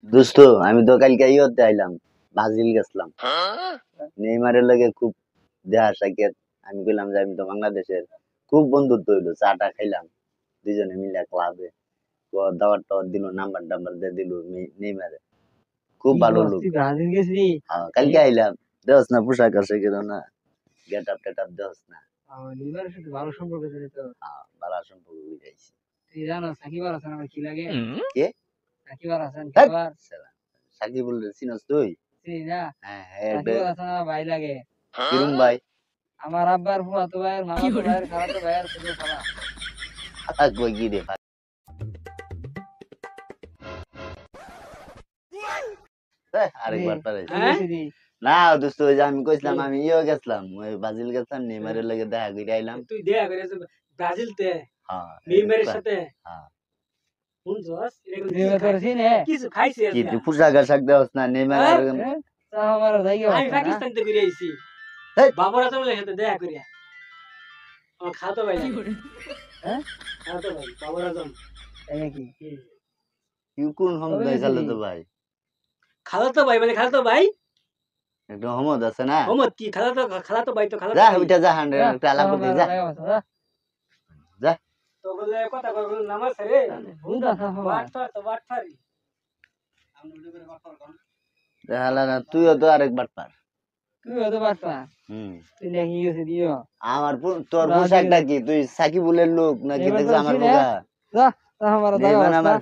দোস্ত আমি তো কালকে ইয়েতে আইলাম, ব্রাজিল গেছিলাম। নেইমারের লগে খুব দেখা সাক্ষাৎ। আমি কইলাম যে আমি তো বাংলাদেশের, খুব বন্ধুত্ব হইলো, চাটা খাইলাম দুজনে মিলে ক্লাবে। দাওয়াত টাওয়াত দিল, নাম্বার টাম্বার দিয়ে দিল নেইমারে। খুব কি ভালো বস লোক। তুই ব্রাজিল গেছিলি? কালকে আইলাম, দেওস না পোশাক আশাক না, গেট আপ টেট আপ দেওস না। নেইমারের সাথে ভালো সম্পর্ক ছিল তো। ভালো সম্পর্ক বুঝাইছি। তুই জানো সাকিব আল হাসান আমার কি লাগে? কে? সাকিব আল হাসান খেলোয়াড়। সাকিবুল চিনস তুই? চিনি না। হ্যাঁ সাকিব আল হাসান আমার ভাই লাগে। কিরম ভাই? আমার আব্বার ফুফাতো ভাইয়ের মামাতো ভাইয়ের খালাতো ভাইয়ের ছোট খালা। কই কি রে? আরেকবার পারাইছি। না দোস্ত, ওই যে আমি কইছিলাম আমি গেছিলাম, ওই ব্রাজিল গেছিলাম, নেইমারের লগে দেখা করে আইলাম। তুই দেখা করে ব্রাজিল তে? হ্যাঁ নেইমারের সাথে? হ্যাঁ। শুনছস নেইমার তোর চিনে? কিছু খাইছিস কি না? তুই পোশাক আশাক দেওস না নেইমার? আমার জায়গা আমি পাকিস্তান থেকে ঘুরে আইছি। বাবর আজমের সাথে দেখা করিয়া আমার খাতো ভাই লাগে। হ্যাঁ খাতো ভাই বাবর আজম। তাই নাকি? কোন সমুদায় খালাতো ভাই? খালাতো ভাই মানে খালাতো ভাই? একটু হমদ আছে না? হমদ কি খালাতো ভাই তো খালাতো যা ভাই। ওইটা যা 100 একটা আলাপ করতে যা। যা তো বলে কথা কই নামাজ রে হুদা বাটফার তো বাটফারি। আমি ওটা করে বাটফার কোন? দেখালা না, তুইও তো আরেক বাটপার। তুইও তো বাটফার। তুই নাকি গেছে দিও। আমার তোর পোশাকটা কি? তুই সাকিবুলের লোক নাকি? দেখছ আমার পোশাক? যা আমার দাও।